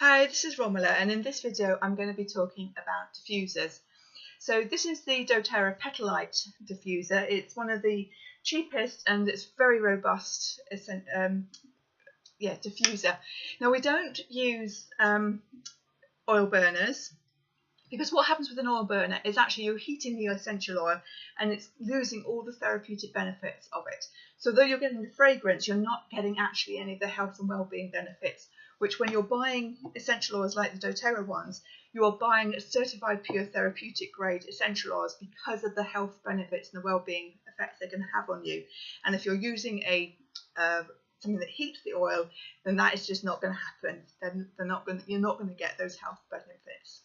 Hi, this is Romola, and in this video I'm going to be talking about diffusers. So this is the doTERRA Petalite diffuser. It's one of the cheapest and it's very robust diffuser. Now we don't use oil burners, because what happens with an oil burner is actually you're heating the essential oil and it's losing all the therapeutic benefits of it. So though you're getting the fragrance, you're not getting actually any of the health and well-being benefits, which when you're buying essential oils like the doTERRA ones, you are buying certified pure therapeutic grade essential oils because of the health benefits and the well-being effects they're going to have on you. And if you're using something that heats the oil, then that is just not going to happen. You're not going to get those health benefits.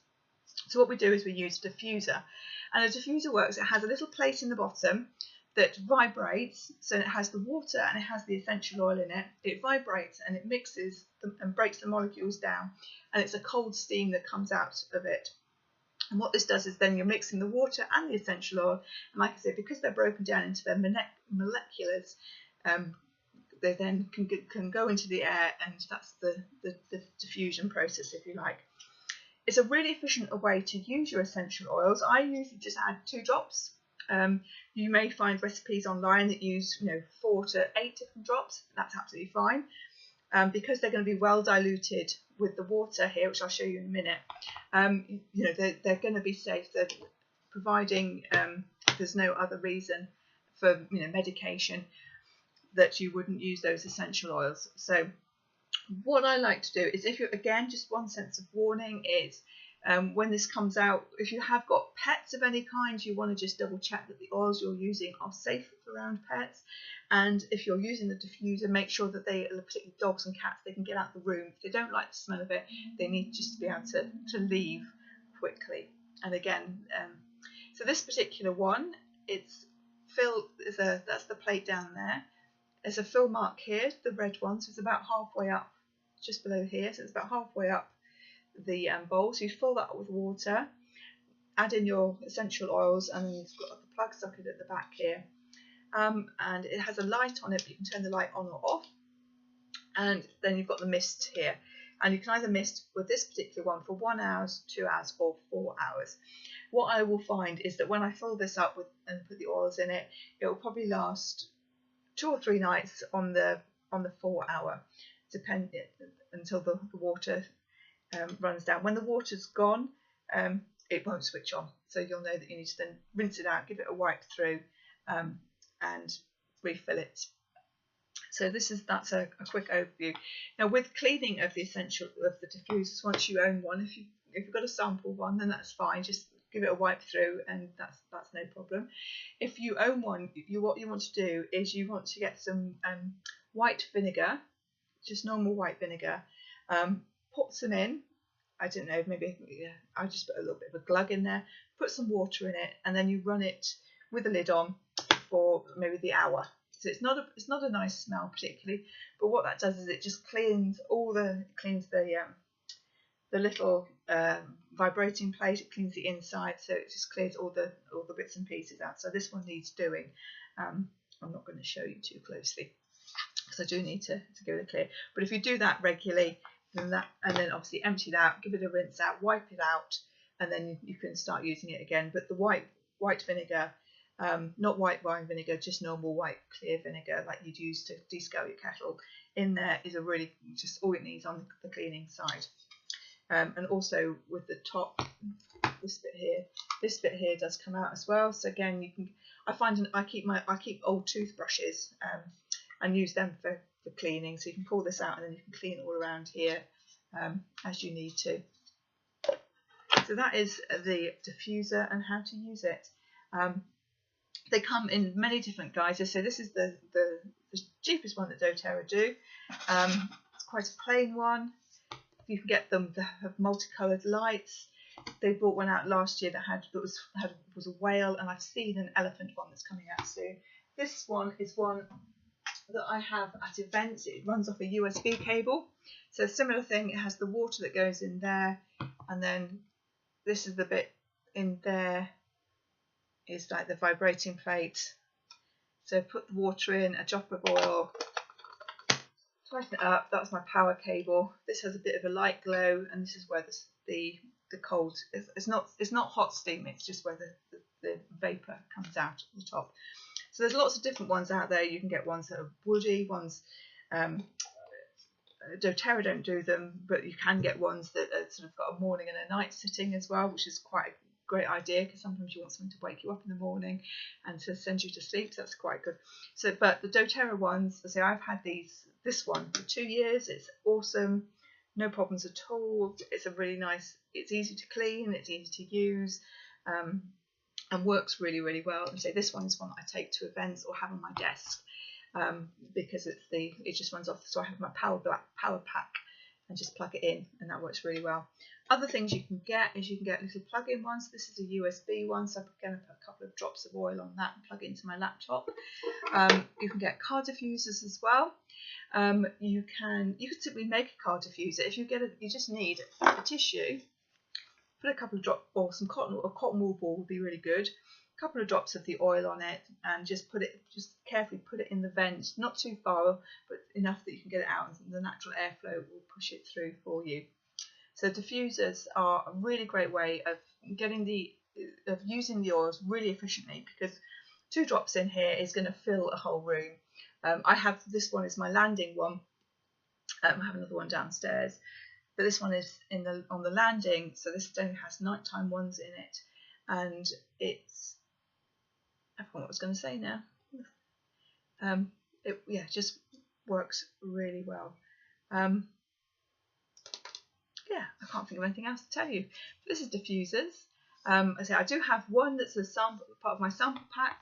So what we do is we use a diffuser, and a diffuser works. It has a little plate in the bottom that vibrates, so it has the water and it has the essential oil in it. It vibrates and it mixes and breaks the molecules down, and it's a cold steam that comes out of it. And what this does is then you're mixing the water and the essential oil, and like I said, because they're broken down into their moleculars, they then can go into the air, and that's the diffusion process, if you like. It's a really efficient way to use your essential oils. I usually just add 2 drops. You may find recipes online that use 4 to 8 different drops. That's absolutely fine, because they're going to be well diluted with the water here, which I'll show you in a minute. They're going to be safe. They're providing there's no other reason for medication that you wouldn't use those essential oils. So what I like to do is, if you're, again, just one sense of warning is when this comes out, if you have got pets of any kind, you want to just double check that the oils you're using are safe around pets. And if you're using the diffuser, make sure that they, particularly dogs and cats, they can get out of the room. If they don't like the smell of it, they need just to be able to leave quickly. And again, so this particular one, it's fill that's the plate down there. There's a fill mark here, the red one, so it's about halfway up, just below here, so it's about halfway up the bowl. So you fill that up with water, add in your essential oils, and then you've got the plug socket at the back here. And it has a light on it, but you can turn the light on or off. And then you've got the mist here. And you can either mist with this particular one for 1 hour, 2 hours, or 4 hours. What I will find is that when I fill this up and put the oils in it, it will probably last 2 or 3 nights on the 4 hour, until the water runs down. When the water's gone, it won't switch on, so you'll know that you need to then rinse it out, give it a wipe through, and refill it. So that's a quick overview. Now, with cleaning of the diffusers, once you own one, if you've got a sample one, then that's fine. Just give it a wipe through, and that's no problem. If you own one, what you want to do is you want to get some white vinegar, just normal white vinegar. Put some in. I don't know, maybe I just put a little bit of a glug in there. Put some water in it, and then you run it with the lid on for maybe the hour. So it's not a nice smell particularly, but what that does is it just cleans the little vibrating plate. It cleans the inside, so it just clears all the bits and pieces out. So this one needs doing. I'm not going to show you too closely because I do need to give it a clear. But if you do that regularly, and then obviously empty it out, give it a rinse out, wipe it out, and then you can start using it again. But the white vinegar, not white wine vinegar, just normal white clear vinegar like you'd use to descale your kettle, in there is just all it needs on the cleaning side. And also with the top, this bit here does come out as well. So again, I keep old toothbrushes and use them for cleaning. So you can pull this out, and then you can clean all around here as you need to. So that is the diffuser and how to use it. They come in many different guises. So this is the cheapest one that doTERRA do. It's quite a plain one. You can get them that have multicoloured lights. They brought one out last year that was a whale, and I've seen an elephant one that's coming out soon. This one is one that I have at events. It runs off a USB cable. So a similar thing, it has the water that goes in there, and then this is the bit in there is like the vibrating plate. So put the water in, a drop of oil, tighten it up. That's my power cable. This has a bit of a light glow, and this is where the cold it's not hot steam, it's just where the vapor comes out at the top. So there's lots of different ones out there. You can get ones that are woody, ones doTERRA don't do them, but you can get ones that are sort of got a morning and a night sitting as well, which is quite a great idea, because sometimes you want something to wake you up in the morning and to send you to sleep, so that's quite good. So, but the doTERRA ones, I say I've had this one for 2 years. It's awesome, no problems at all. It's a really nice, it's easy to clean, it's easy to use, and works really, really well. And so this one is one I take to events or have on my desk, because it just runs off. So I have my power pack and just plug it in, and that works really well. Other things you can get is you can get little plug-in ones. This is a USB one, so I'm going to put a couple of drops of oil on that and plug it into my laptop. You can get car diffusers as well. You can simply make a car diffuser. If you just need a tissue, put a couple of drops, or some cotton wool ball would be really good. A couple of drops of the oil on it, and just carefully put it in the vent, not too far, but enough that you can get it out, and the natural airflow will push it through for you. So diffusers are a really great way of using the oils really efficiently, because 2 drops in here is going to fill a whole room. I have this one is my landing one. I have another one downstairs, but this one is on the landing. So this only has nighttime ones in it, and I forgot what I was going to say now. It just works really well. Yeah, I can't think of anything else to tell you. This is diffusers. I do have one that's a sample, part of my sample pack.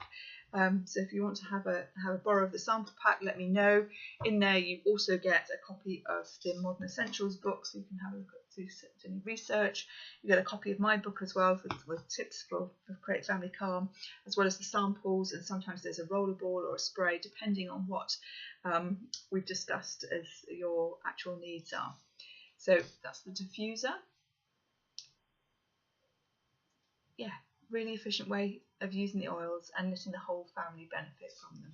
So if you want to have a borrow of the sample pack, let me know. In there, you also get a copy of the Modern Essentials book, so you can have a look at any research. You get a copy of my book as well with tips for Create Family Calm, as well as the samples. And sometimes there's a rollerball or a spray, depending on what we've discussed as your actual needs are. So that's the diffuser. Yeah, really efficient way of using the oils and letting the whole family benefit from them.